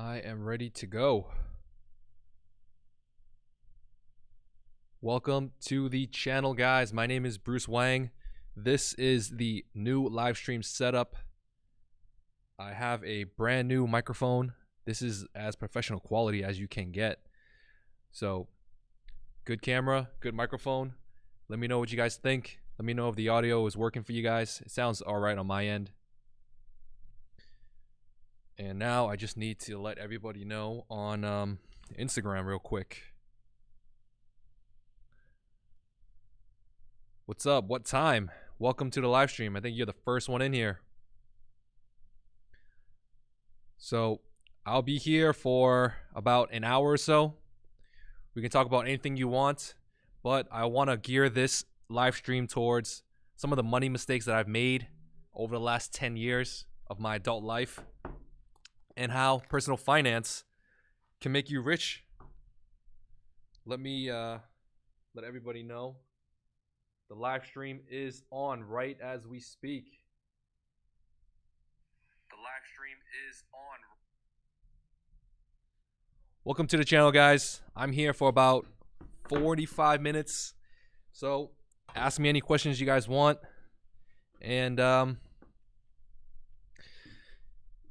I am ready to go. Welcome to the channel, guys. My name is Bruce Wang. This is the new live stream setup. I have a brand new microphone. This is as professional quality as you can get. So, good camera, good microphone. Let me know what you guys think. Let me know if the audio is working for you guys. It sounds all right on my end. And now I just need to let everybody know on Instagram real quick. What's up? What time? Welcome to the live stream. I think you're the first one in here. So I'll be here for about an hour or so. We can talk about anything you want, but I want to gear this live stream towards some of the money mistakes that I've made over the last 10 years of my adult life, and how personal finance can make you rich. Let me let everybody know the live stream is on right as we speak. The live stream is on. Welcome to the channel, guys. I'm here for about 45 minutes. So ask me any questions you guys want. And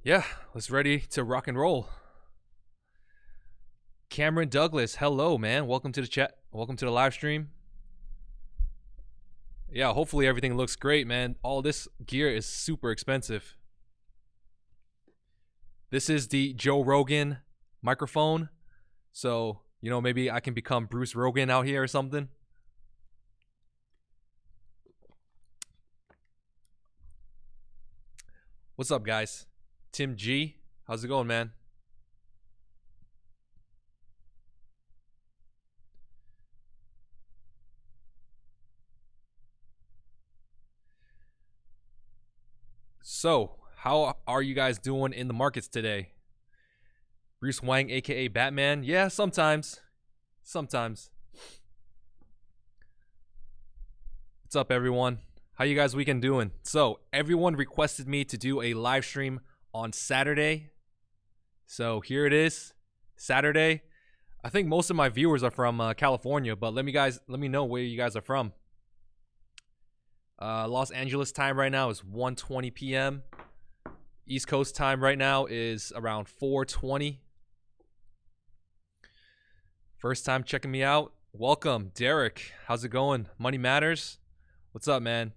yeah, let's ready to rock and roll. Cameron Douglas, hello, man. Welcome to the chat. Welcome to the live stream. Yeah, hopefully everything looks great, man. All this gear is super expensive. This is the Joe Rogan microphone. So, you know, maybe I can become Bruce Rogan out here or something. What's up, guys? Tim G, how's it going, man? So, how are you guys doing in the markets today? Bruce Wang, aka Batman? Yeah, sometimes. Sometimes. What's up, everyone? How you guys' weekend doing? So, everyone requested me to do a live stream on Saturday. So here it is, Saturday. I think most of my viewers are from California, but let me know where you guys are from. Los Angeles time right now is 1:20 p.m. East Coast time right now is around 4:20. First time checking me out, welcome. Derek, how's it going? Money Matters, what's up, man?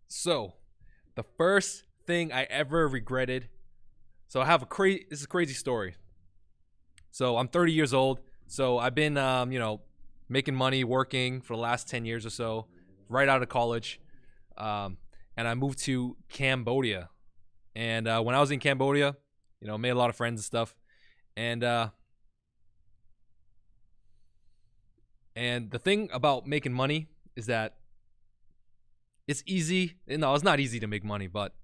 So the first thing I ever regretted. So I have this is a crazy story. So I'm 30 years old. So I've been, you know, making money, working for the last 10 years or so, right out of college. And I moved to Cambodia. And when I was in Cambodia, you know, made a lot of friends and stuff. And the thing about making money is that it's easy. No, it's not easy to make money, but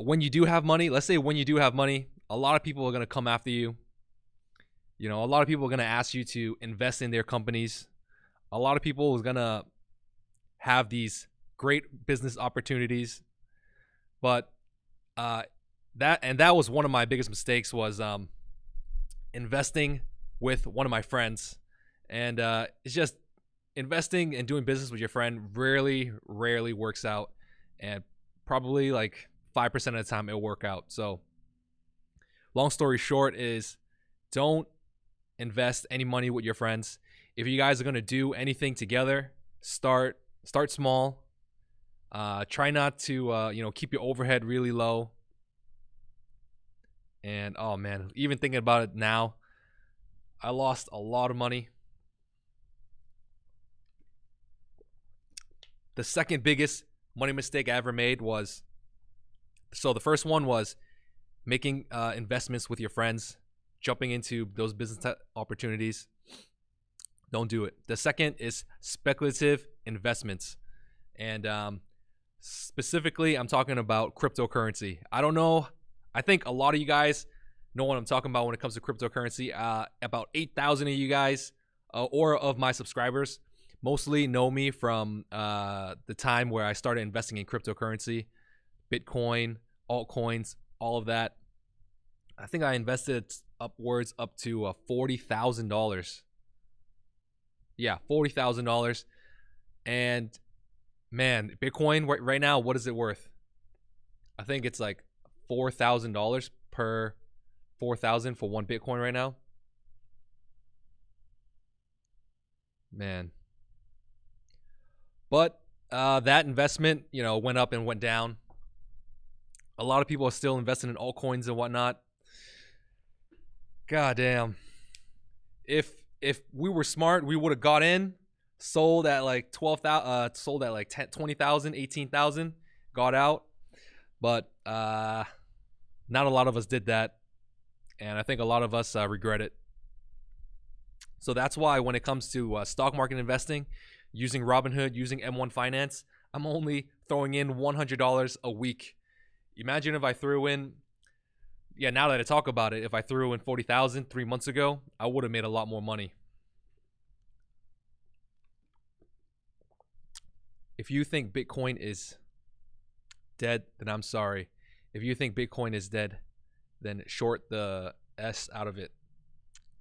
when you do have money, let's say when you do have money, a lot of people are going to come after you. You know, a lot of people are going to ask you to invest in their companies. A lot of people are going to have these great business opportunities. But that was one of my biggest mistakes, was investing with one of my friends. And it's just, investing and doing business with your friend rarely works out, and probably like 5% of the time it'll work out. So long story short is, don't invest any money with your friends. If you guys are going to do anything together, start small. Try not to you know, keep your overhead really low. And oh man, even thinking about it now, I lost a lot of money. The second biggest money mistake I ever made was, so the first one was making investments with your friends, jumping into those business opportunities. Don't do it. The second is speculative investments. And specifically, I'm talking about cryptocurrency. I don't know. I think a lot of you guys know what I'm talking about when it comes to cryptocurrency. About 8,000 of you guys, or of my subscribers, mostly know me from the time where I started investing in cryptocurrency, Bitcoin, altcoins, all of that. I think I invested upwards up to $40,000. Yeah, $40,000. And man, Bitcoin right now, what is it worth? I think it's like $4,000 per 4,000 for one Bitcoin right now. Man. But that investment, went up and went down. A lot of people are still investing in altcoins and whatnot. God damn. If we were smart, we would have got in, sold at like 12,000, sold at like 10, 20,000, 18,000, got out. But not a lot of us did that. And I think a lot of us regret it. So that's why when it comes to stock market investing, using Robinhood, using M1 Finance, I'm only throwing in $100 a week. Imagine if I threw in, now that I talk about it, if I threw in 40,000 3 months ago, I would have made a lot more money. If you think Bitcoin is dead, then I'm sorry. If you think Bitcoin is dead, then short the S out of it.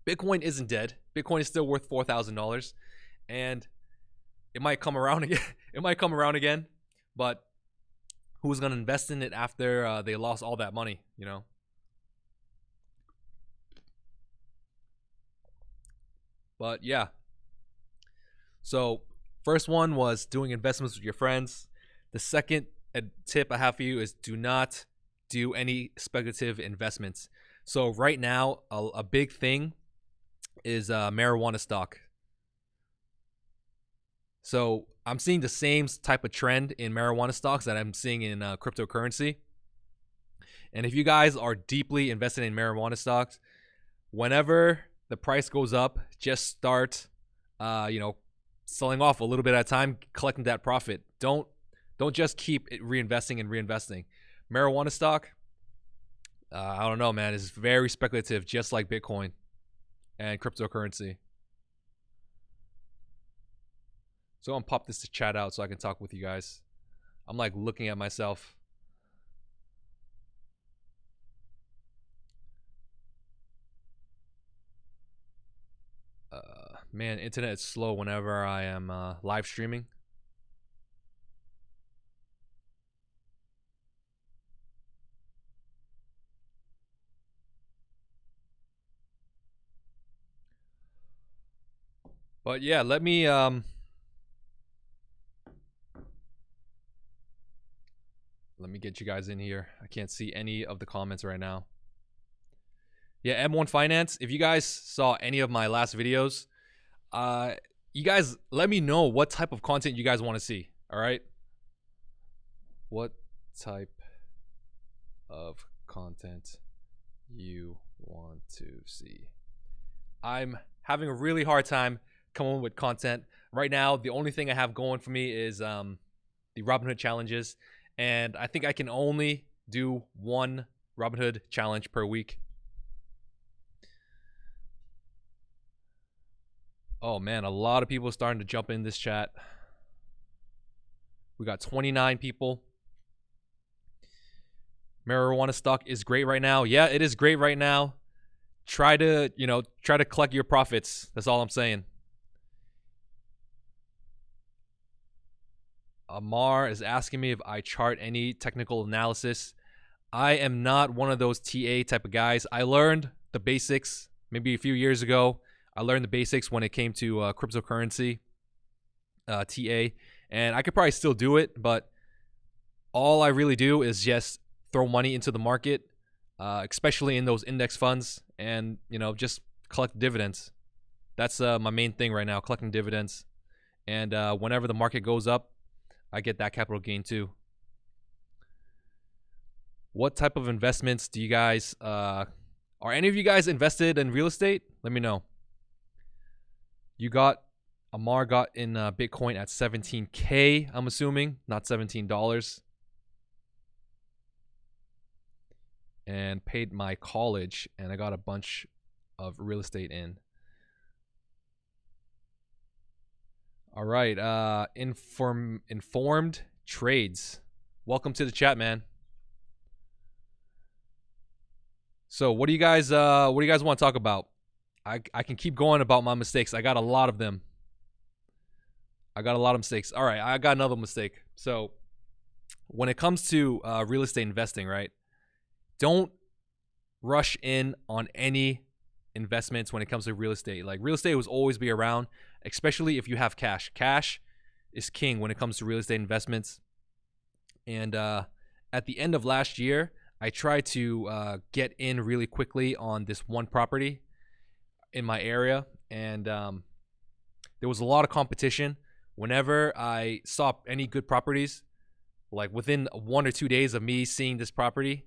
Bitcoin isn't dead. Bitcoin is still worth $4,000, and it might come around again. It might come around again, but who's gonna invest in it after they lost all that money? But yeah. So first one was doing investments with your friends. The second tip I have for you is do not do any speculative investments. So right now, a big thing is marijuana stock. So I'm seeing the same type of trend in marijuana stocks that I'm seeing in cryptocurrency. And if you guys are deeply invested in marijuana stocks, whenever the price goes up, just start, selling off a little bit at a time, collecting that profit. Don't just keep reinvesting and reinvesting. Marijuana stock, I don't know, man. It's very speculative, just like Bitcoin and cryptocurrency. So I'm gonna pop this to chat out so I can talk with you guys. I'm like looking at myself. Man, internet is slow whenever I am live streaming. But yeah, let me get you guys in here. I can't see any of the comments right now. Yeah, M1 Finance. If you guys saw any of my last videos, you guys let me know what type of content you guys want to see. All right. What type of content you want to see? I'm having a really hard time coming with content right now. The only thing I have going for me is the Robinhood challenges, and I think I can only do one Robinhood challenge per week. Oh man, a lot of people starting to jump in this chat. We got 29 people. Marijuana stock is great right now. Yeah, it is great right now. Try to collect your profits. That's all I'm saying. Amar is asking me if I chart any technical analysis. I am not one of those TA type of guys. I learned the basics maybe a few years ago. I learned the basics when it came to cryptocurrency, TA, and I could probably still do it, but all I really do is just throw money into the market, especially in those index funds, and just collect dividends. That's my main thing right now, collecting dividends. And whenever the market goes up, I get that capital gain too. What type of investments do you guys, are any of you guys invested in real estate? Let me know. Amar got in Bitcoin at 17K, I'm assuming, not $17. And paid my college, and I got a bunch of real estate in. All right, informed trades. Welcome to the chat, man. So what do you guys want to talk about? I can keep going about my mistakes. I got a lot of them. I got a lot of mistakes. All right, I got another mistake. So when it comes to real estate investing, right? Don't rush in on any investments when it comes to real estate. Like, real estate will always be around, especially if you have cash. Cash is king when it comes to real estate investments. And at the end of last year, I tried to get in really quickly on this one property in my area, and there was a lot of competition. Whenever I saw any good properties, like within 1 or 2 days of me seeing this property,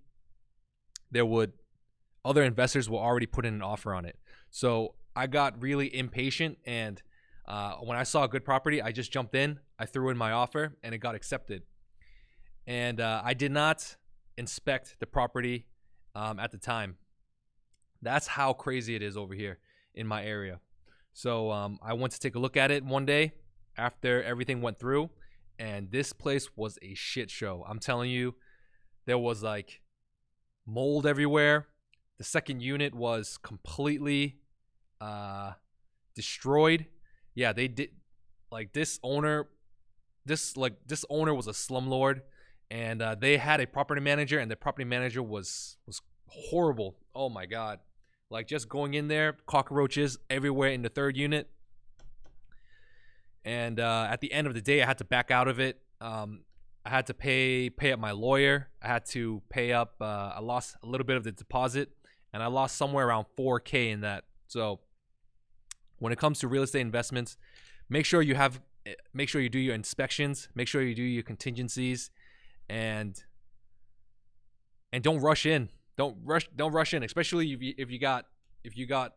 other investors will already put in an offer on it. So I got really impatient, and when I saw a good property, I just jumped in, I threw in my offer, and it got accepted. And I did not inspect the property at the time. That's how crazy it is over here in my area. So I went to take a look at it one day after everything went through, and this place was a shit show. I'm telling you, there was like mold everywhere. The second unit was completely destroyed. Yeah, they did. Like, this owner was a slumlord, and they had a property manager, and the property manager was horrible. Oh my god. Like, just going in there, cockroaches everywhere in the third unit. And at the end of the day, I had to back out of it. I had to pay up my lawyer. I had to pay up. I lost a little bit of the deposit, and I lost somewhere around $4,000 in that. So when it comes to real estate investments, make sure you do your inspections, make sure you do your contingencies, and don't rush in. Don't rush in, especially if you got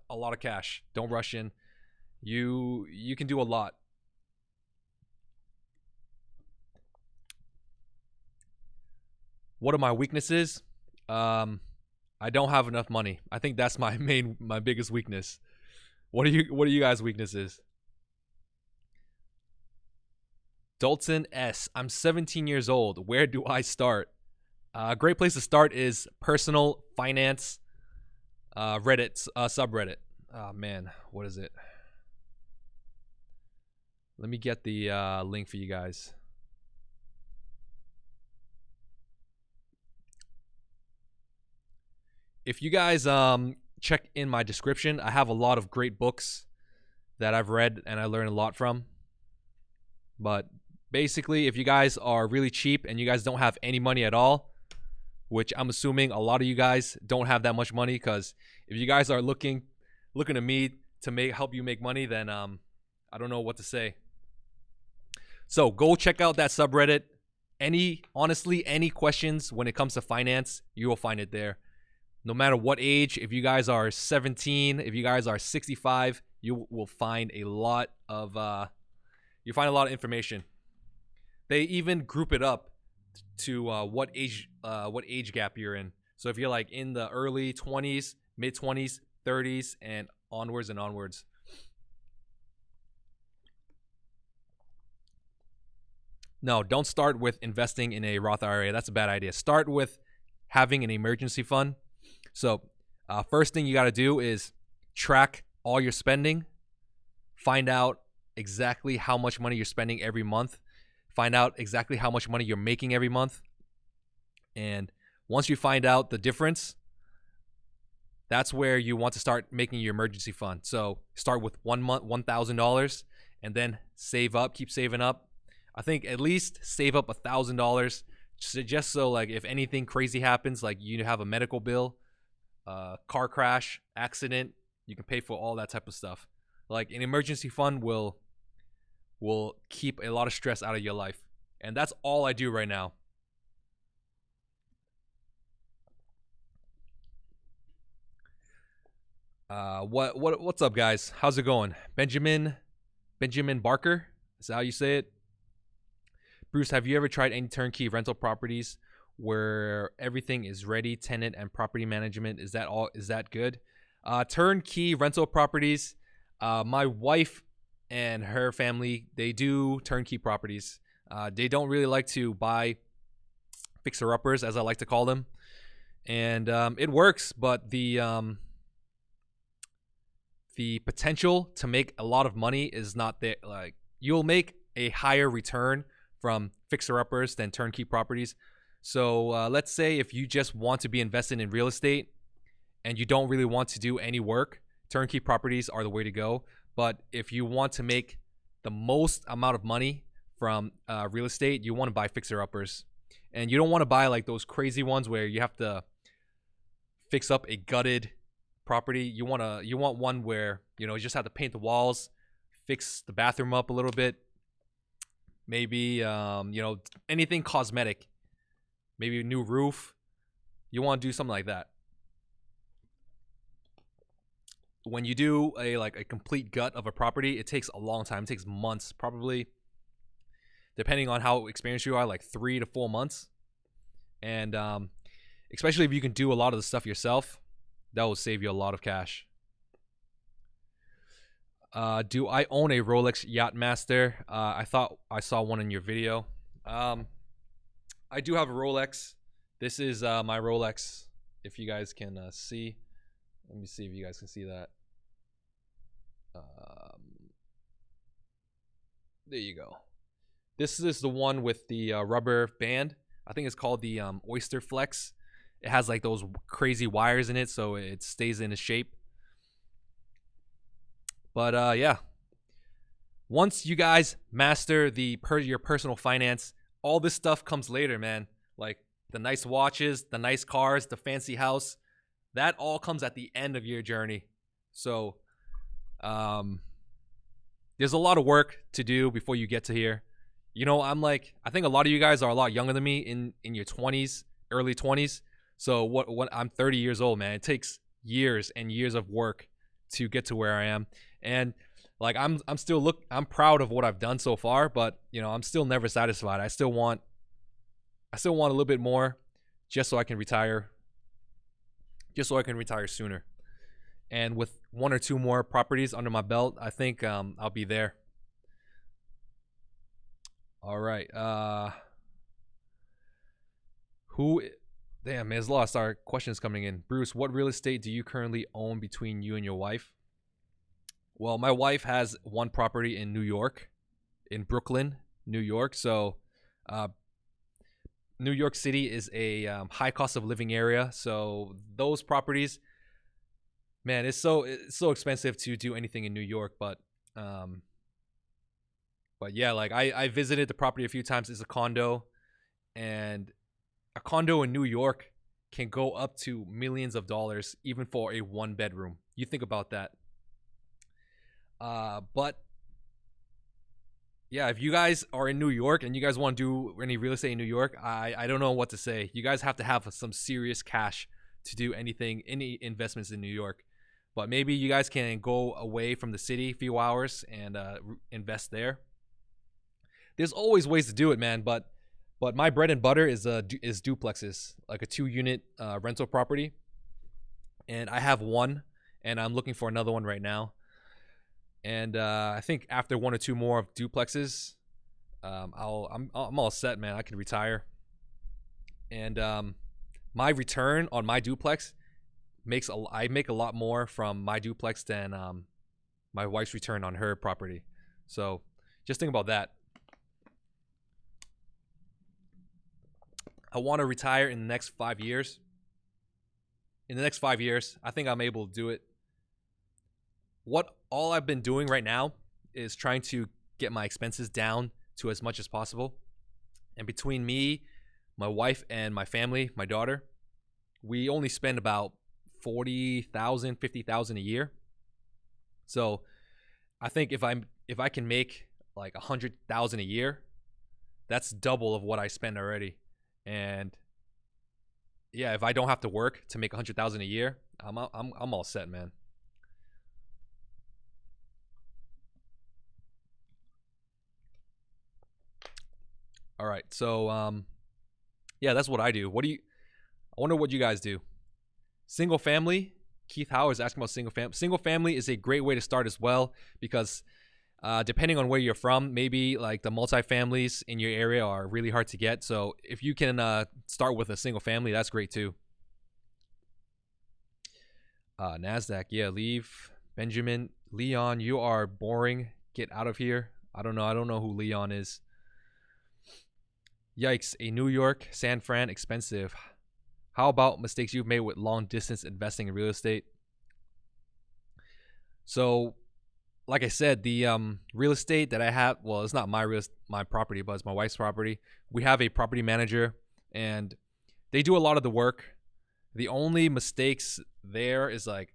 a lot of cash. Don't rush in. You can do a lot. What are my weaknesses? I don't have enough money. I think that's my biggest weakness. What are you guys' weaknesses? Dalton S. I'm 17 years old. Where do I start? A great place to start is personal finance Reddit subreddit. Oh man, what is it? Let me get the link for you guys. If you guys check in my description, I have a lot of great books that I've read and I learned a lot from. But basically, if you guys are really cheap and you guys don't have any money at all, which I'm assuming a lot of you guys don't have that much money, because if you guys are looking to me to help you make money, then I don't know what to say. So go check out that subreddit. Honestly, any questions when it comes to finance, you will find it there. No matter what age, if you guys are 17, if you guys are 65, you will find a lot of information. They even group it up to what age gap you're in. So if you're like in the early 20s, mid 20s, 30s, and onwards. No, don't start with investing in a Roth IRA. That's a bad idea. Start with having an emergency fund. So first thing you got to do is track all your spending. Find out exactly how much money you're spending every month. Find out exactly how much money you're making every month. And once you find out the difference, that's where you want to start making your emergency fund. So start with 1 month, $1,000, and then save up, keep saving up. I think at least save up $1,000 just so, like, if anything crazy happens, like you have a medical bill, car crash, accident, you can pay for all that type of stuff. Like, an emergency fund will keep a lot of stress out of your life. And that's all I do right now. What's up, guys? How's it going? Benjamin Barker? Is that how you say it? Bruce, have you ever tried any turnkey rental properties where everything is ready, tenant and property management? Is that good? Turnkey rental properties. My wife and her family, they do turnkey properties. They don't really like to buy fixer-uppers, as I like to call them. and it works, but the potential to make a lot of money is not there. Like, you'll make a higher return from fixer-uppers than turnkey properties. So let's say if you just want to be invested in real estate and you don't really want to do any work, turnkey properties are the way to go. But if you want to make the most amount of money from real estate, you want to buy fixer-uppers. And you don't want to buy like those crazy ones where you have to fix up a gutted property. You want one where, you know, you just have to paint the walls, fix the bathroom up a little bit, maybe you know, anything cosmetic, maybe a new roof. You want to do something like that. When you do a complete gut of a property, it takes a long time. It takes months, probably, depending on how experienced you are, like 3 to 4 months. And especially if you can do a lot of the stuff yourself, that will save you a lot of cash. Do I own a Rolex Yachtmaster? I thought I saw one in your video. I do have a Rolex. This is my Rolex. If you guys can see. Let me see if you guys can see that. There you go. This is the one with the rubber band. I think it's called the Oyster Flex. It has like those crazy wires in it, so it stays in its shape. But yeah, once you guys master your personal finance, all this stuff comes later, man. Like the nice watches, the nice cars, the fancy house, that all comes at the end of your journey. So there's a lot of work to do before you get to here. You know, I think a lot of you guys are a lot younger than me, in your 20s, early 20s. So what I'm 30 years old, man. It takes years and years of work to get to where I am. And like I'm proud of what I've done so far, but you know, I'm still never satisfied. I still want a little bit more, just so I can retire sooner. And with 1 or 2 more properties under my belt, I think I'll be there. All right. Damn, man, there's a lot of star questions coming in. Bruce, what real estate do you currently own between you and your wife? Well, my wife has one property in New York, in Brooklyn, New York. So New York City is a high cost of living area. So those properties, man, it's so expensive to do anything in New York. But yeah, like I visited the property a few times. It's a condo, and a condo in New York can go up to millions of dollars, even for a 1-bedroom. You think about that. But yeah, if you guys are in New York and you guys want to do any real estate in New York, I don't know what to say. You guys have to have some serious cash to do any investments in New York. But maybe you guys can go away from the city a few hours and invest there. There's always ways to do it, man. But my bread and butter is duplexes, like a 2-unit rental property. And I have one, and I'm looking for another one right now. And I think after 1 or 2 more of duplexes, I'm all set, man. I can retire. And my return on my duplex I make a lot more from my duplex than my wife's return on her property. So just think about that. I want to retire in the next 5 years. In the next 5 years, I think I'm able to do it. All I've been doing right now is trying to get my expenses down to as much as possible. And between me, my wife, and my family, my daughter, we only spend about $40,000, $50,000 a year. So I think if I can make like $100,000 a year, that's double of what I spend already. And yeah, if I don't have to work to make $100,000 a year, I'm all set, man. All right, so yeah, that's what I do. I wonder what you guys do. Single family. Keith Howard is asking about single family. Single family is a great way to start as well, because depending on where you're from, maybe like the multifamilies in your area are really hard to get. So if you can start with a single family, that's great too. Nasdaq, yeah, leave. Benjamin, Leon, you are boring. Get out of here. I don't know who Leon is. Yikes, a New York, San Fran, expensive. How about mistakes you've made with long distance investing in real estate? So, like I said, the real estate that I have, well, it's not my property, but it's my wife's property. We have a property manager, and they do a lot of the work. The only mistakes there is like,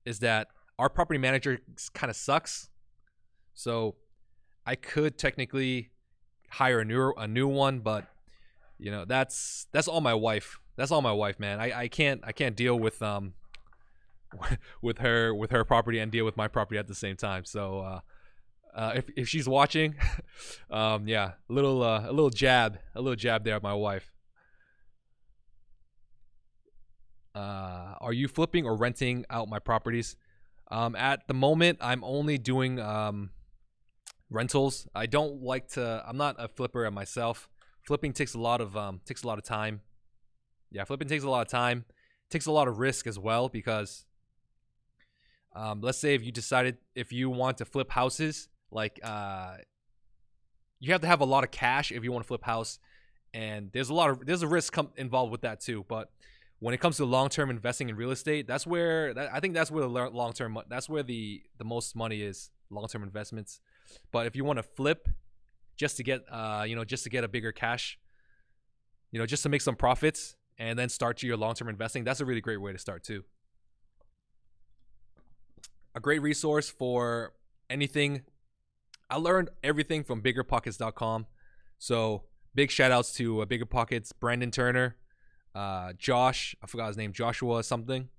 is that our property manager kind of sucks. So I could technically hire a new one, but you know, that's all my wife. That's all my wife, man. I can't deal with with her property and deal with my property at the same time. So if she's watching, yeah, a little jab there at my wife. Are you flipping or renting out my properties? At the moment, I'm only doing rentals. I don't like to. I'm not a flipper myself. Flipping takes a lot of time. Yeah, flipping takes a lot of time. Takes a lot of risk as well because, let's say if you want to flip houses, like you have to have a lot of cash if you want to flip house, and there's a risk involved with that too. But when it comes to long-term investing in real estate, I think that's where the long-term, that's where the most money is, long-term investments. But if you want to flip just to get just to get a bigger cash, just to make some profits and then start to your long-term investing, that's a really great way to start too. A great resource for anything. I learned everything from biggerpockets.com. So big shout outs to Bigger Pockets, Brandon Turner, Josh, I forgot his name, Joshua something.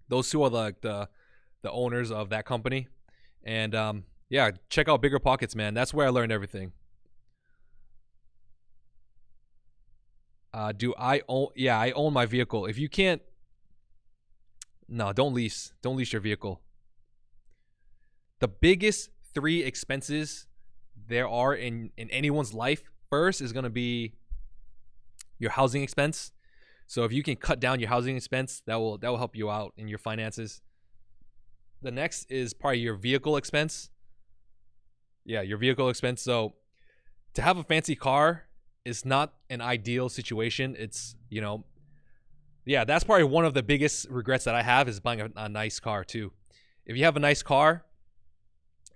Those two are the owners of that company. And yeah, check out Bigger Pockets, man. That's where I learned everything. Do I own? Yeah, I own my vehicle. If you can't, no, don't lease your vehicle. The biggest 3 expenses there are in anyone's life, first is going to be your housing expense. So if you can cut down your housing expense, that will help you out in your finances. The next is probably your vehicle expense. Yeah, your vehicle expense. So to have a fancy car is not an ideal situation. It's, yeah, that's probably one of the biggest regrets that I have is buying a nice car too. If you have a nice car,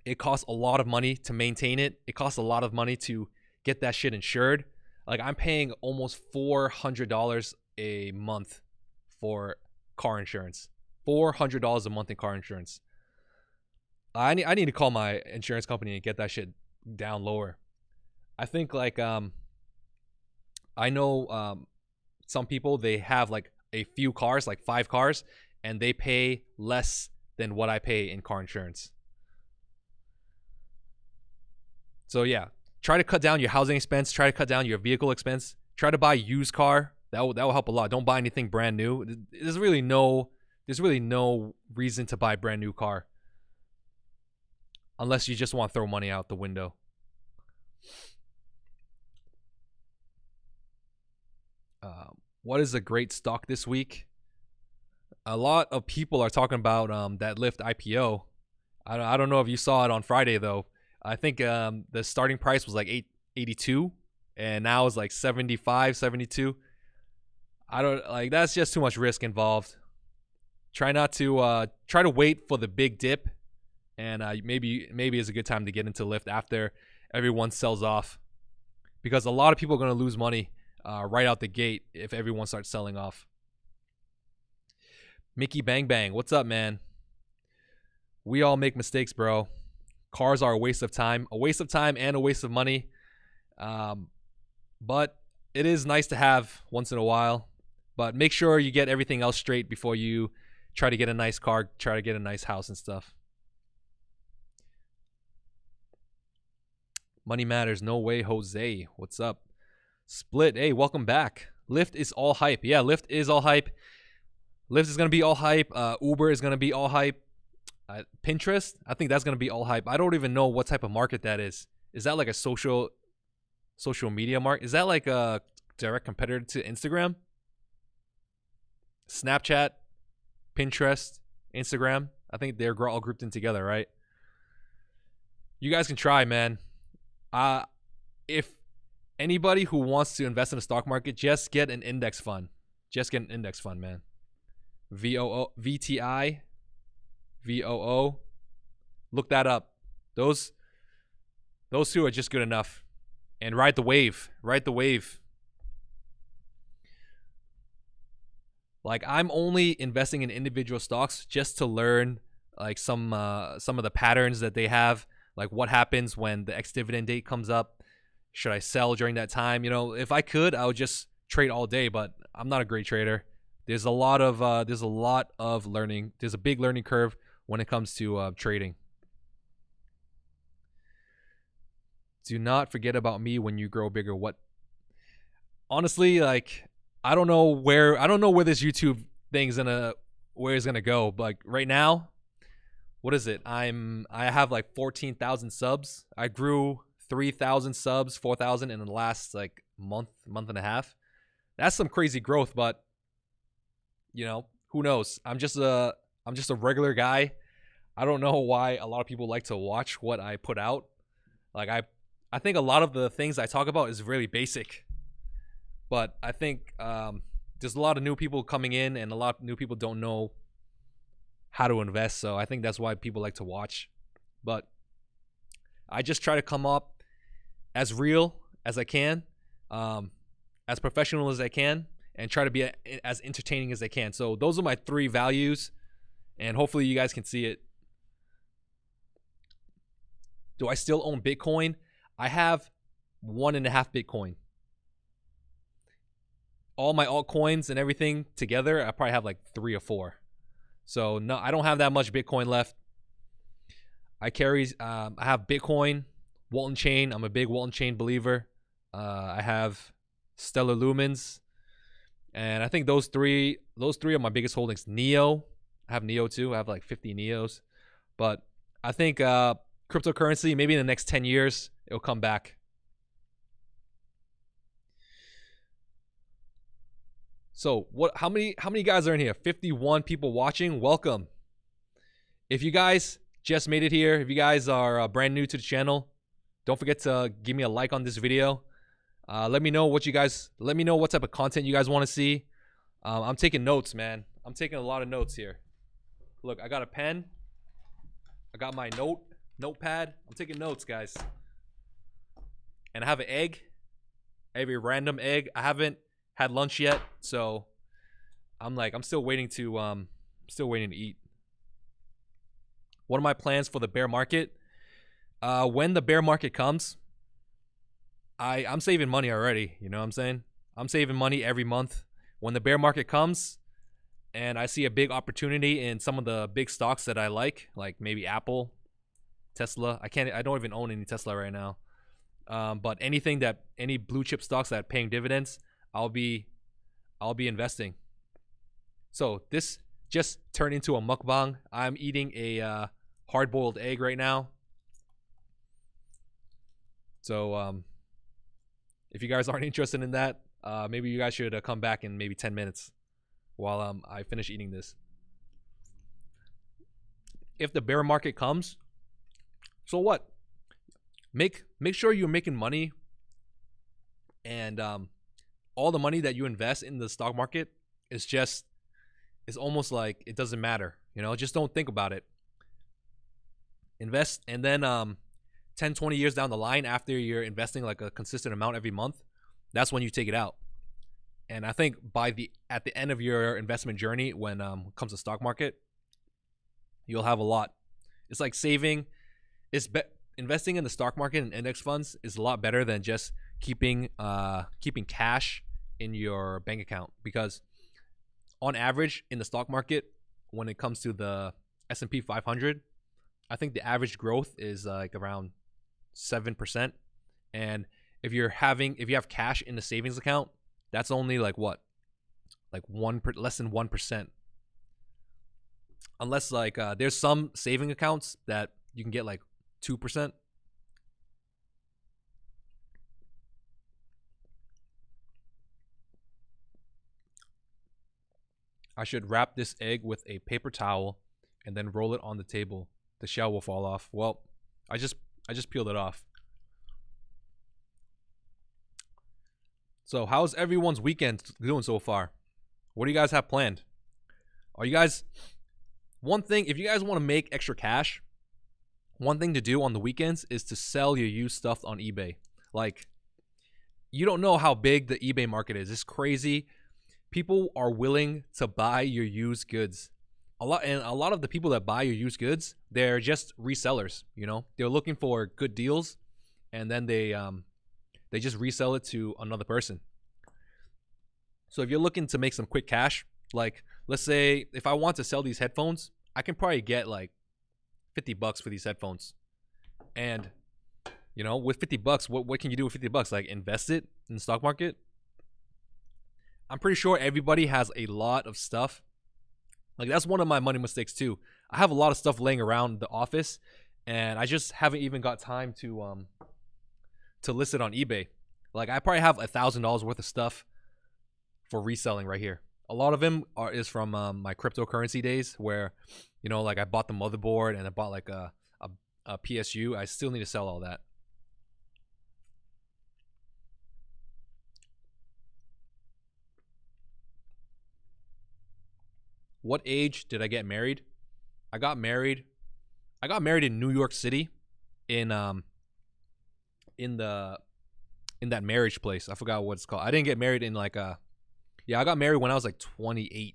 it costs a lot of money to maintain it. It costs a lot of money to get that shit insured. Like I'm paying almost $400 a month for car insurance. $400 a month in car insurance. I need to call my insurance company and get that shit down lower. I think like I know some people, they have like a few cars, like 5 cars, and they pay less than what I pay in car insurance. So yeah, try to cut down your housing expense. Try to cut down your vehicle expense. Try to buy a used car. That will help a lot. Don't buy anything brand new. There's really no reason to buy a brand new car unless you just want to throw money out the window. What is a great stock this week? A lot of people are talking about that Lyft IPO. I don't know if you saw it on Friday though. I think the starting price was like 882 and now it's like 75, 72. I don't like, that's just too much risk involved. Try to wait for the big dip, and maybe is a good time to get into Lyft after everyone sells off, because a lot of people are going to lose money right out the gate if everyone starts selling off. Mickey Bang Bang, what's up, man? We all make mistakes, bro. Cars are a waste of time and a waste of money. But it is nice to have once in a while. But make sure you get everything else straight before you try to get a nice car, try to get a nice house and stuff. Money matters. No way, Jose. What's up? Split. Hey, welcome back. Lyft is all hype. Yeah, Lyft is all hype. Lyft is going to be all hype. Uber is going to be all hype. Pinterest, I think that's going to be all hype. I don't even know what type of market that is. Is that like a social media market? Is that like a direct competitor to Instagram? Snapchat, Pinterest, Instagram. I think they're all grouped in together, right? You guys can try, man. If anybody who wants to invest in the stock market, just get an index fund. Just get an index fund, man. VTI, VOO. Look that up. Those two are just good enough. And ride the wave. Ride the wave. Like, I'm only investing in individual stocks just to learn like some of the patterns that they have. Like, what happens when the ex-dividend date comes up? Should I sell during that time? You know, if I could, I would just trade all day, but I'm not a great trader. There's a lot of learning. There's a big learning curve when it comes to trading. Do not forget about me when you grow bigger. What? Honestly, like, I don't know where this YouTube thing's where it's gonna go. But right now, what is it? I have like 14,000 subs. I grew 3,000 subs, 4,000 in the last like month and a half. That's some crazy growth, but you know, who knows? I'm just a regular guy. I don't know why a lot of people like to watch what I put out. Like, I think a lot of the things I talk about is really basic. But I think there's a lot of new people coming in, and a lot of new people don't know how to invest. So I think that's why people like to watch. But I just try to come up as real as I can, as professional as I can, and try to be as entertaining as I can. So those are my 3 values, and hopefully you guys can see it. Do I still own Bitcoin? I have 1.5 Bitcoin. All my altcoins and everything together, I probably have like 3 or 4. So no, I don't have that much Bitcoin left. I have Bitcoin, Walton Chain. I'm a big Walton Chain believer. I have Stellar Lumens, and I think those three are my biggest holdings. Neo, I have Neo too. I have like 50 Neos, but I think cryptocurrency, maybe in the next 10 years, it'll come back. So how many guys are in here? 51 people watching. Welcome. If you guys just made it here, if you guys are brand new to the channel, don't forget to give me a like on this video. Let me know what type of content you guys want to see. I'm taking notes, man. I'm taking a lot of notes here. Look, I got a pen. I got my notepad. I'm taking notes, guys. And I have an egg. I have a random egg. I haven't had lunch yet, so I'm still waiting to eat. What are my plans for the bear market? When the bear market comes, I'm saving money already. You know what I'm saying? I'm saving money every month. When the bear market comes, and I see a big opportunity in some of the big stocks that I like maybe Apple, Tesla. I don't even own any Tesla right now. But any blue chip stocks that are paying dividends, I'll be investing. So this just turned into a mukbang. I'm eating a hard-boiled egg right now. So if you guys aren't interested in that, maybe you guys should come back in maybe 10 minutes while I finish eating this. If the bear market comes, so what? Make sure you're making money, and all the money that you invest in the stock market is almost like it doesn't matter. You know, just don't think about it. Invest, and then 10, 20 years down the line, after you're investing like a consistent amount every month, that's when you take it out. And I think at the end of your investment journey, when it comes to stock market, you'll have a lot. It's like saving. Investing in the stock market and index funds is a lot better than just keeping cash in your bank account, because on average in the stock market, when it comes to the S&P 500, I think the average growth is like around 7%. And if you have cash in the savings account, that's only like what? Like less than 1%. Unless there's some saving accounts that you can get like 2%. I should wrap this egg with a paper towel and then roll it on the table. The shell will fall off. Well, I just peeled it off. So how's everyone's weekend doing so far? What do you guys have planned? Are you guys, one thing, if you guys want to make extra cash, one thing to do on the weekends is to sell your used stuff on eBay. Like, you don't know how big the eBay market is. It's crazy. People are willing to buy your used goods. A lot of the people that buy your used goods, they're just resellers, you know? They're looking for good deals, and then they just resell it to another person. So if you're looking to make some quick cash, like let's say if I want to sell these headphones, I can probably get like $50 for these headphones. And you know, with $50, what can you do with $50? Like invest it in the stock market? I'm pretty sure everybody has a lot of stuff. Like that's one of my money mistakes too. I have a lot of stuff laying around the office, and I just haven't even got time to list it on eBay. Like I probably have $1,000 worth of stuff for reselling right here. A lot of them is from my cryptocurrency days, where, you know, like I bought the motherboard and I bought like a PSU. I still need to sell all that. What age did I get married? I got married in New York City, in that marriage place. I forgot what it's called. I didn't get married in like I got married when I was like 28.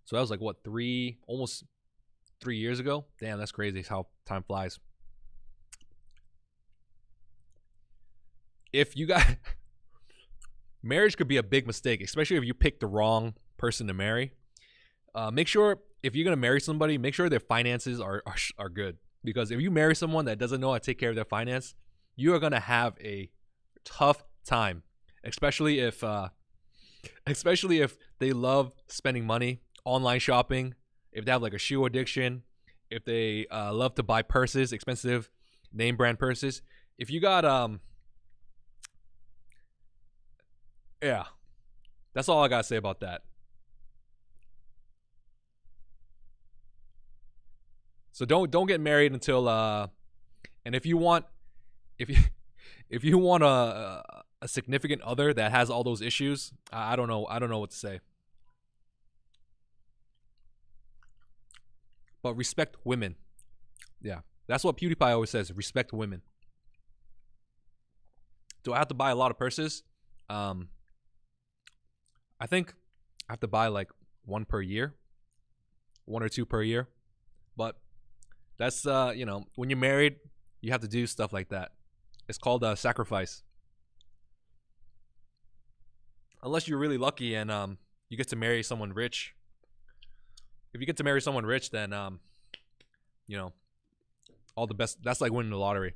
So that was like what, almost 3 years ago? Damn, that's crazy how time flies. If you got marriage could be a big mistake, especially if you pick the wrong person to marry. Make sure if you're gonna marry somebody, make sure their finances are good. Because if you marry someone that doesn't know how to take care of their finance, you are gonna have a tough time, especially if they love spending money, online shopping, if they have like a shoe addiction, if they love to buy purses, expensive name brand purses. If you got yeah, that's all I gotta say about that. So don't get married until and if you want if you want a significant other that has all those issues, I don't know what to say. But respect women. Yeah. That's what PewDiePie always says, respect women. Do I have to buy a lot of purses? I think I have to buy like one per year. 1 or 2 per year. But that's you know, when you're married, you have to do stuff like that. It's called sacrifice. Unless you're really lucky and you get to marry someone rich. If you get to marry someone rich, then you know, all the best. That's like winning the lottery.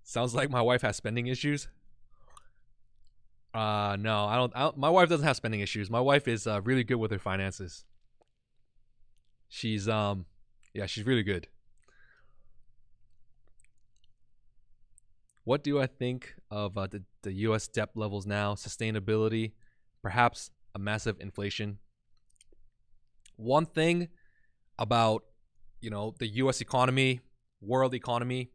Sounds like my wife has spending issues. No, I don't. My wife doesn't have spending issues. My wife is really good with her finances. She's yeah, she's really good. What do I think of the U.S. debt levels now? Sustainability, perhaps a massive inflation. One thing about, you know, the U.S. economy, world economy,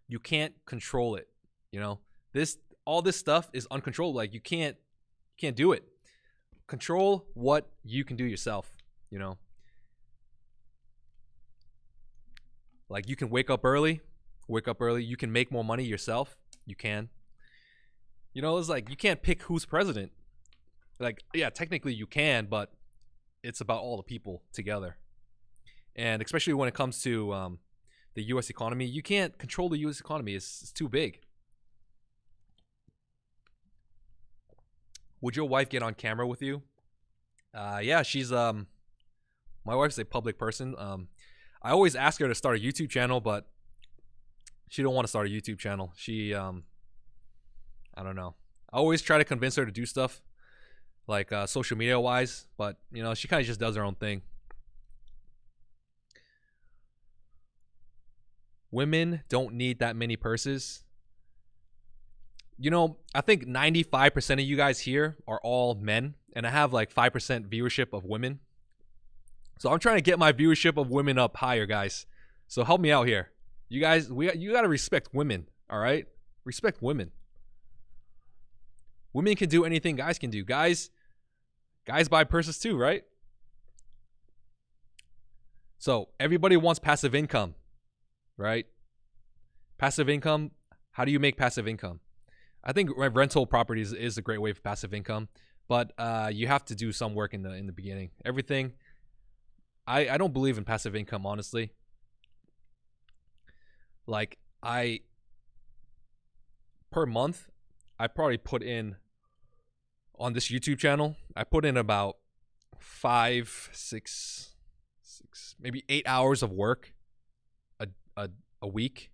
you can't control it. You know, all this stuff is uncontrollable. Like you can't do it. Control what you can do yourself. You know, like you can wake up early. You can make more money yourself. You can. You know, it's like you can't pick who's president. Like, yeah, technically you can, but it's about all the people together. And especially when it comes to the U.S. economy, you can't control the U.S. economy. It's too big. Would your wife get on camera with you? Yeah, she's my wife's a public person. I always ask her to start a YouTube channel, but she don't want to start a YouTube channel. She I don't know. I always try to convince her to do stuff like social media wise, but you know, she kind of just does her own thing. Women don't need that many purses. You know, I think 95% of you guys here are all men, and I have like 5% viewership of women. So I'm trying to get my viewership of women up higher, guys. So help me out here. You guys, you got to respect women, all right? Respect women. Women can do anything guys can do. Guys buy purses too, right? So everybody wants passive income, right? Passive income, how do you make passive income? I think rental properties is a great way for passive income, but you have to do some work in the beginning. Everything, I don't believe in passive income, honestly. Like per month, I probably put in on this YouTube channel, I put in about 5, 6, maybe 8 hours of work a week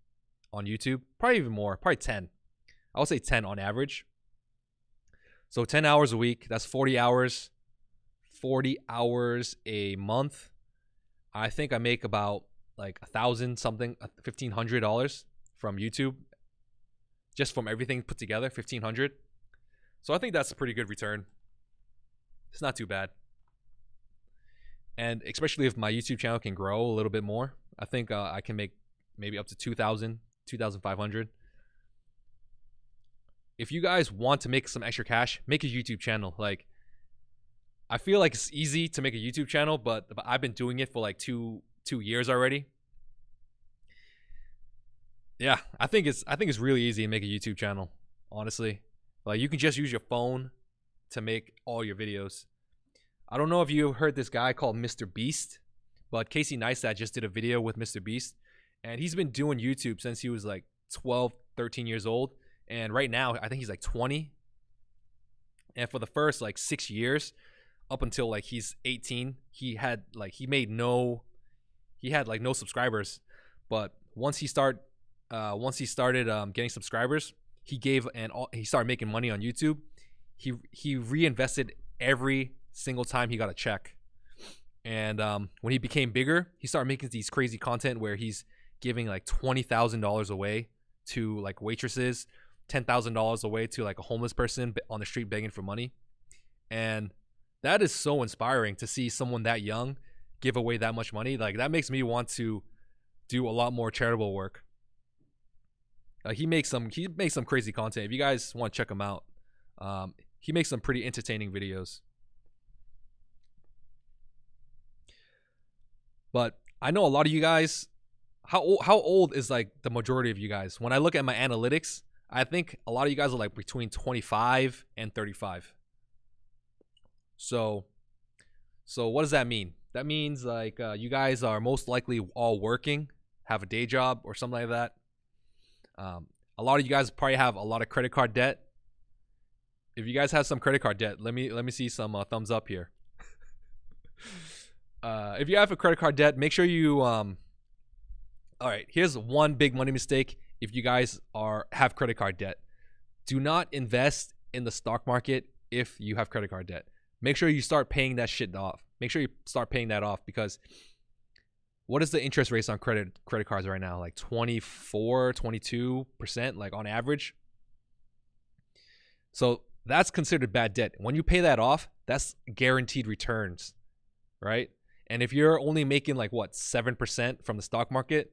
on YouTube. Probably even more, probably 10. I would say 10 on average. So 10 hours a week, that's 40 hours. 40 hours a month. I think I make about like $1,000 something, $1,500 from YouTube. Just from everything put together, $1,500. So I think that's a pretty good return. It's not too bad. And especially if my YouTube channel can grow a little bit more, I think I can make maybe up to 2,000, 2,500. If you guys want to make some extra cash, make a YouTube channel. Like, I feel like it's easy to make a YouTube channel, but I've been doing it for like two years already. Yeah, I think it's really easy to make a YouTube channel, honestly. Like, you can just use your phone to make all your videos. I don't know if you heard this guy called Mr. Beast, but Casey Neistat just did a video with Mr. Beast, and he's been doing YouTube since he was like 12, 13 years old, and right now I think he's like 20. And for the first like 6 years, up until like he's 18, he had no subscribers. But once he started getting subscribers, he started making money on YouTube. He reinvested every single time he got a check. And when he became bigger, he started making these crazy content where he's giving like $20,000 away to like waitresses, $10,000 away to like a homeless person on the street begging for money. And that is so inspiring to see someone that young give away that much money. Like, that makes me want to do a lot more charitable work. He makes some crazy content. If you guys want to check him out, he makes some pretty entertaining videos. But I know a lot of you guys. How old is like the majority of you guys? When I look at my analytics, I think a lot of you guys are like between 25 and 35. So what does that mean? That means like you guys are most likely all working, have a day job or something like that. A lot of you guys probably have a lot of credit card debt. If you guys have some credit card debt, let me see some thumbs up here. If you have a credit card debt, make sure you all right, here's one big money mistake. If you guys have credit card debt, do not invest in the stock market if you have credit card debt. Make sure you start paying that shit off. Make sure you start paying that off, because what is the interest rates on credit cards right now? Like 24, 22%, like on average. So that's considered bad debt. When you pay that off, that's guaranteed returns, right? And if you're only making like 7% from the stock market,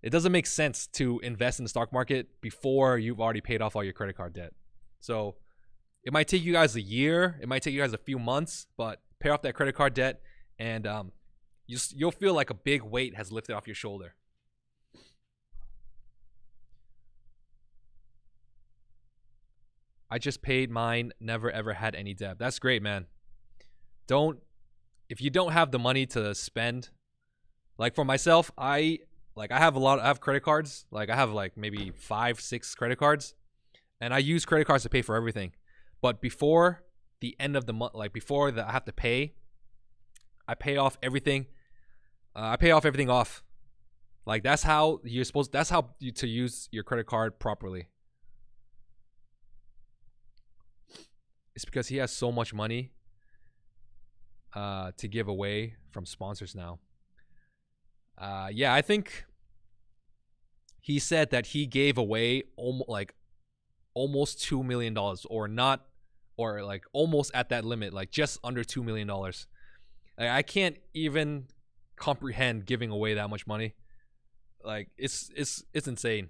it doesn't make sense to invest in the stock market before you've already paid off all your credit card debt. So it might take you guys a year, it might take you guys a few months, but pay off that credit card debt, and you'll feel like a big weight has lifted off your shoulder. I just paid mine, never ever had any debt. That's great, man. If you don't have the money to spend, like for myself, I have credit cards. Like I have like maybe 5, 6 credit cards, and I use credit cards to pay for everything. But before the end of the month, like before I have to pay, I pay off everything. I pay off everything off. Like that's how to use your credit card properly. It's because he has so much money to give away from sponsors now. Yeah, I think he said that he gave away almost like almost $2 million, or not, or like almost at that limit, like just under $2 million. Like, I can't even comprehend giving away that much money. Like, it's insane.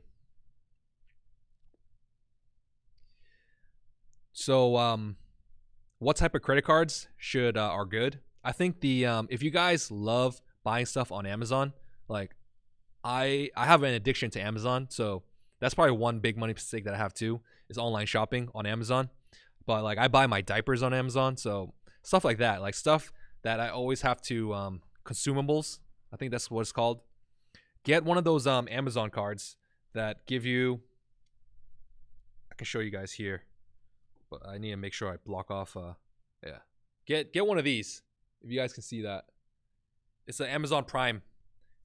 So what type of credit cards are good? I think the if you guys love buying stuff on Amazon, like I have an addiction to Amazon, so that's probably one big money mistake that I have too, is online shopping on Amazon. But like, I buy my diapers on Amazon, so stuff like that, like stuff that I always have to consumables. I think that's what it's called. Get one of those Amazon cards that give you. I can show you guys here, but I need to make sure I block off. Yeah, get one of these if you guys can see that. It's an Amazon Prime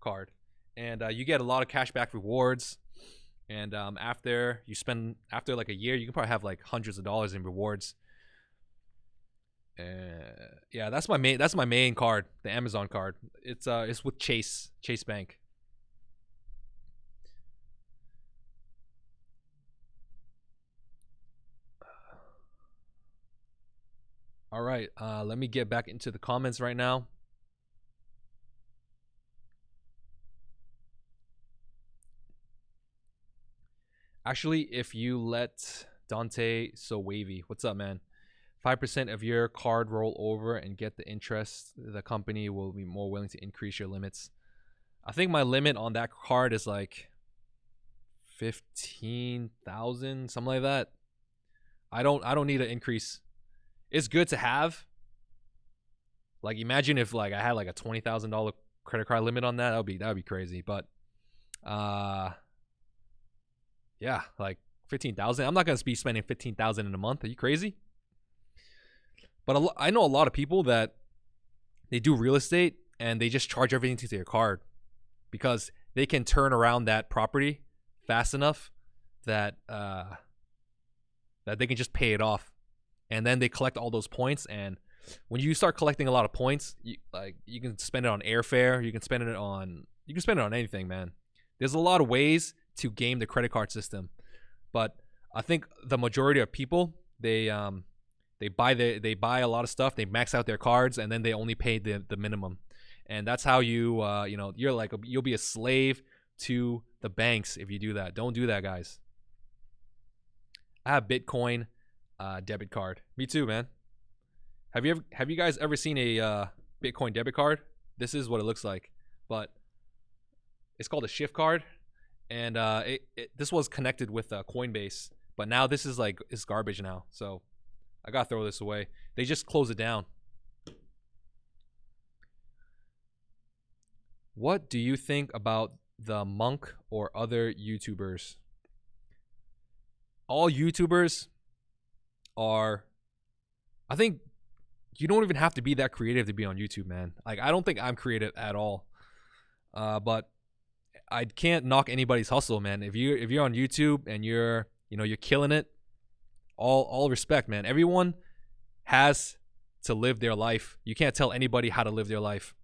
card, and you get a lot of cashback rewards. And after like a year, you can probably have like hundreds of dollars in rewards. Yeah, that's my main card, the Amazon card. It's with Chase Bank. All right, let me get back into the comments right now. Actually, if you let Dante so wavy, what's up, man? 5% of your card roll over and get the interest, the company will be more willing to increase your limits. I think my limit on that card is like 15,000, something like that. I don't need an increase. It's good to have. Like, imagine if like I had like a $20,000 credit card limit on that. That would be crazy. But yeah, like 15,000. I'm not gonna be spending 15,000 in a month. Are you crazy? But I know a lot of people that they do real estate and they just charge everything to their card because they can turn around that property fast enough that that they can just pay it off, and then they collect all those points. And when you start collecting a lot of points, you can spend it on airfare. You can spend it on anything, man. There's a lot of ways to game the credit card system, but I think the majority of people they buy a lot of stuff, they max out their cards, and then they only pay the minimum, and that's how you'll be a slave to the banks if you do that. Don't do that, guys. I have Bitcoin debit card. Me too, man. Have you guys ever seen a Bitcoin debit card? This is what it looks like, but it's called a Shift card. And this was connected with Coinbase, but now this is like, it's garbage now. So I gotta throw this away. They just close it down. What do you think about the Monk or other YouTubers? All YouTubers are, I think you don't even have to be that creative to be on YouTube, man. Like, I don't think I'm creative at all. But I can't knock anybody's hustle, man. If you're on YouTube and you're killing it, all respect, man. Everyone has to live their life. You can't tell anybody how to live their life.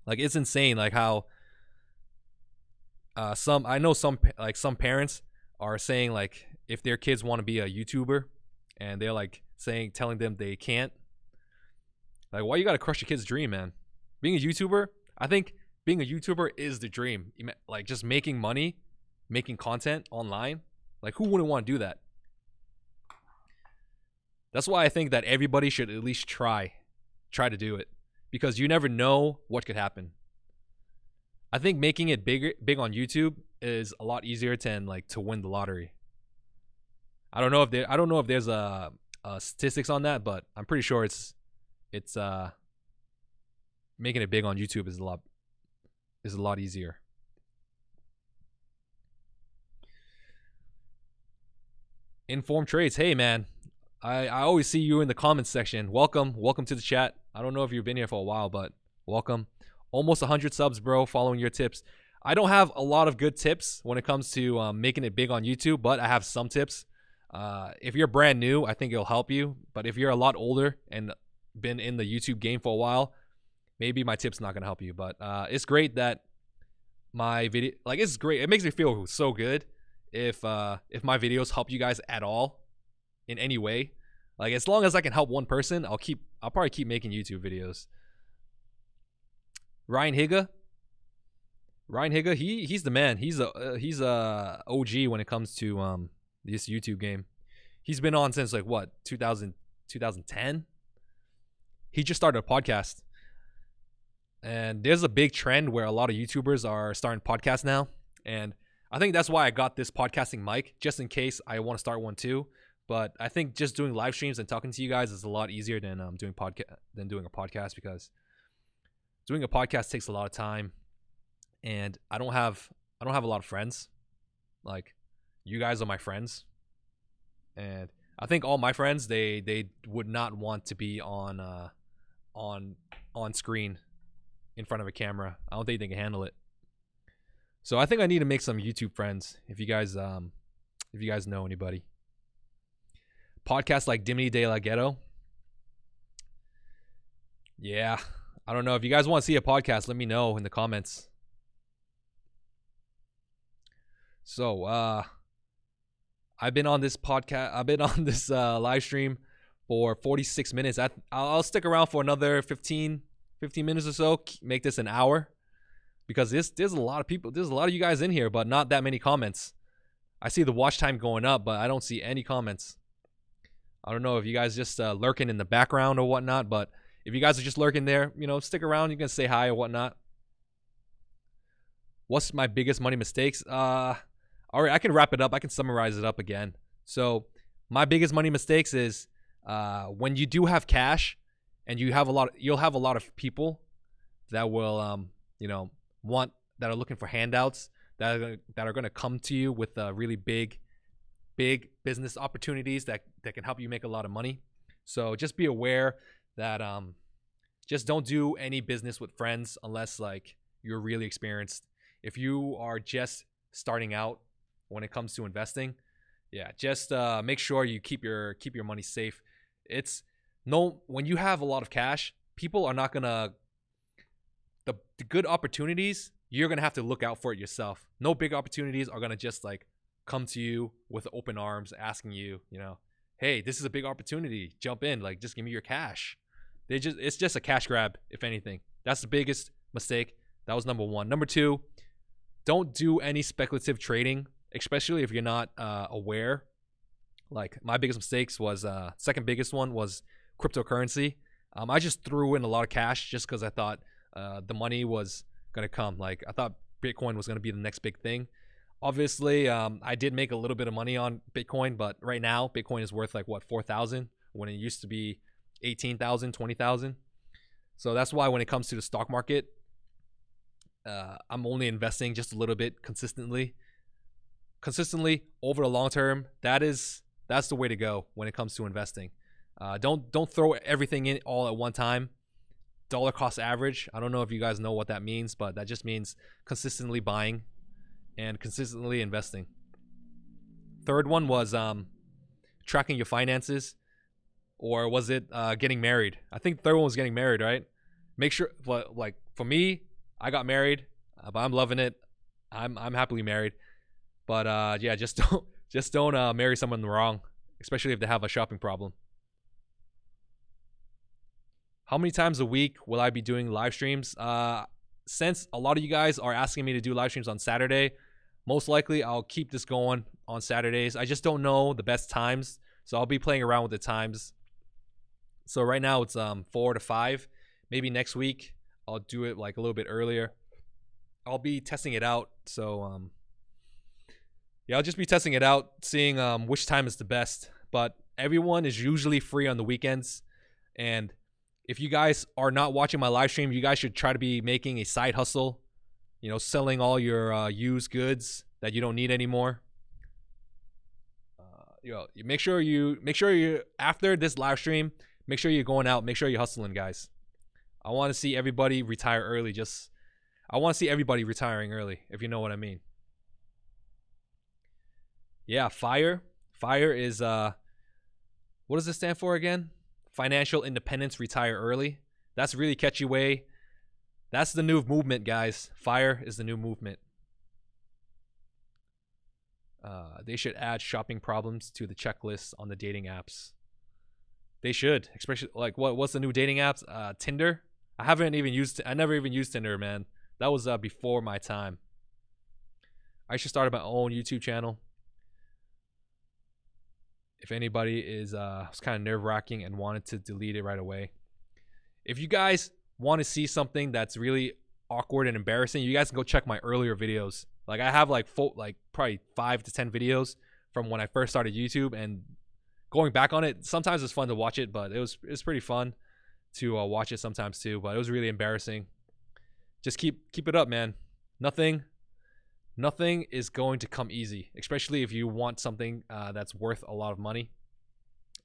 Like, it's insane, like how some parents are saying, like, if their kids want to be a YouTuber, and they're like telling them they can't. Like, why you gotta crush your kid's dream, man? Being a YouTuber, I think being a YouTuber is the dream. Like, just making money, making content online. Like, who wouldn't want to do that? That's why I think that everybody should at least try to do it, because you never know what could happen. I think making it big on YouTube is a lot easier than like to win the lottery. I don't know if there's a statistics on that, but I'm pretty sure it's making it big on YouTube is a lot easier. Informed Trades, hey man, I always see you in the comments section. Welcome to the chat. I don't know if you've been here for a while, but welcome. Almost 100 subs, bro, following your tips. I don't have a lot of good tips when it comes to making it big on YouTube, but I have some tips. If you're brand new, I think it'll help you. But if you're a lot older and been in the YouTube game for a while, maybe my tip's not gonna help you. But it's great that my video, like, it's great. It makes me feel so good if my videos help you guys at all in any way. Like, as long as I can help one person, I'll probably keep making YouTube videos. Ryan Higa, he's the man. He's a OG when it comes to this YouTube game. He's been on since like what, 2010. He just started a podcast, and there's a big trend where a lot of YouTubers are starting podcasts now, and I think that's why I got this podcasting mic, just in case I want to start one too. But I think just doing live streams and talking to you guys is a lot easier than doing a podcast, because doing a podcast takes a lot of time, and I don't have a lot of friends. Like, you guys are my friends, and I think all my friends, they would not want to be on screen in front of a camera. I don't think they can handle it. So I think I need to make some YouTube friends. If you guys know anybody. Podcasts like Dimity de la Ghetto. Yeah, I don't know. If you guys want to see a podcast, let me know in the comments. So I've been on this podcast. I've been on this live stream for 46 minutes. I'll stick around for another 15 minutes or so. Make this an hour, because there's a lot of people. There's a lot of you guys in here, but not that many comments. I see the watch time going up, but I don't see any comments. I don't know if you guys just lurking in the background or whatnot, but if you guys are just lurking there, stick around. You can say hi or whatnot. What's my biggest money mistakes? All right, I can wrap it up. I can summarize it up again. So my biggest money mistakes is when you do have cash, and you'll have a lot of people that will that are looking for handouts, that are going to come to you with really big business opportunities that can help you make a lot of money. So just be aware that just don't do any business with friends unless like you're really experienced. If you are just starting out when it comes to investing, yeah, just make sure you keep your money safe. When you have a lot of cash, people are not gonna the good opportunities, you're gonna have to look out for it yourself. No big opportunities are gonna just like come to you with open arms, asking you, hey, this is a big opportunity, jump in, like, just give me your cash. It's just a cash grab, if anything. That's the biggest mistake. That was number one. Number two, don't do any speculative trading, especially if you're not aware. Like, my biggest mistakes was second biggest one was cryptocurrency. I just threw in a lot of cash just because I thought the money was gonna come. Like, I thought Bitcoin was gonna be the next big thing. Obviously, I did make a little bit of money on Bitcoin, but right now Bitcoin is worth like what, 4,000 when it used to be 18,000, 20,000. So that's why when it comes to the stock market, I'm only investing just a little bit consistently over the long term. That's the way to go when it comes to investing. Don't throw everything in all at one time. Dollar cost average. I don't know if you guys know what that means, but that just means consistently buying and consistently investing. Third one was tracking your finances, or was it getting married? I think third one was getting married, right? Make sure, like, for me, I got married, but I'm loving it. I'm happily married, but yeah, just don't marry someone wrong, especially if they have a shopping problem. How many times a week will I be doing live streams? Since a lot of you guys are asking me to do live streams on Saturday, most likely I'll keep this going on Saturdays. I just don't know the best times, so I'll be playing around with the times. So right now it's 4 to 5. Maybe next week I'll do it like a little bit earlier. I'll be testing it out. So yeah, I'll just be testing it out, seeing which time is the best. But everyone is usually free on the weekends, and if you guys are not watching my live stream, you guys should try to be making a side hustle, selling all your used goods that you don't need anymore. You make sure you after this live stream, make sure you're going out, make sure you're hustling, guys. I want to see everybody retire early. I want to see everybody retiring early, if you know what I mean. Yeah, FIRE. FIRE is what does it stand for again? Financial independence, retire early. That's a really catchy way. That's the new movement, guys. FIRE is the new movement. They should add shopping problems to the checklist on the dating apps. They should, especially like what's the new dating apps? Tinder. I never even used Tinder, man. That was before my time. I should start my own YouTube channel. If anybody is was kind of nerve-wracking and wanted to delete it right away. If you guys want to see something that's really awkward and embarrassing, you guys can go check my earlier videos. Like I have like probably 5 to 10 videos from when I first started YouTube, and going back on it, sometimes it's fun to watch it, but it's pretty fun to watch it sometimes too. But it was really embarrassing. Just keep it up, man. Nothing is going to come easy, especially if you want something that's worth a lot of money.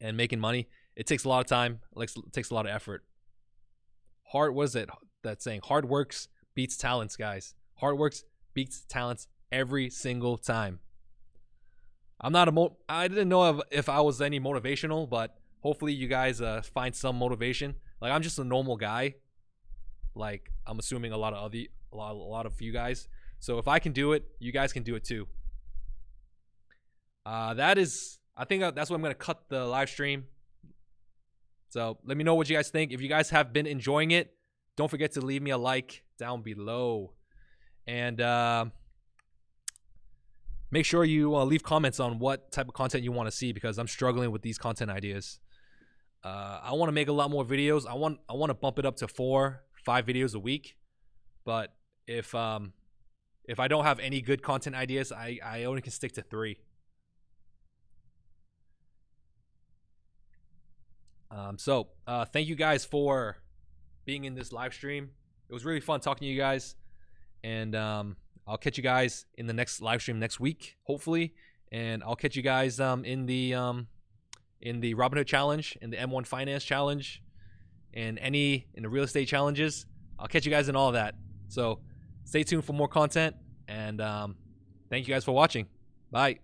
And making money, it takes a lot of time. It takes a lot of effort. What is it that saying? Hard works beats talents, guys. Hard works beats talents every single time. I didn't know if I was any motivational, but hopefully you guys find some motivation. Like I'm just a normal guy. Like I'm assuming a lot of you guys. So if I can do it, you guys can do it too. I think that's what I'm gonna cut the live stream. So let me know what you guys think. If you guys have been enjoying it, don't forget to leave me a like down below. And make sure you leave comments on what type of content you want to see, because I'm struggling with these content ideas. I want to make a lot more videos. I want to bump it up to 4-5 videos a week. But if I don't have any good content ideas, I only can stick to 3. So thank you guys for being in this live stream. It was really fun talking to you guys, and I'll catch you guys in the next live stream next week, hopefully, and I'll catch you guys in the Robinhood challenge, in the M1 Finance challenge, and in the real estate challenges. I'll catch you guys in all of that. So stay tuned for more content, and thank you guys for watching. Bye.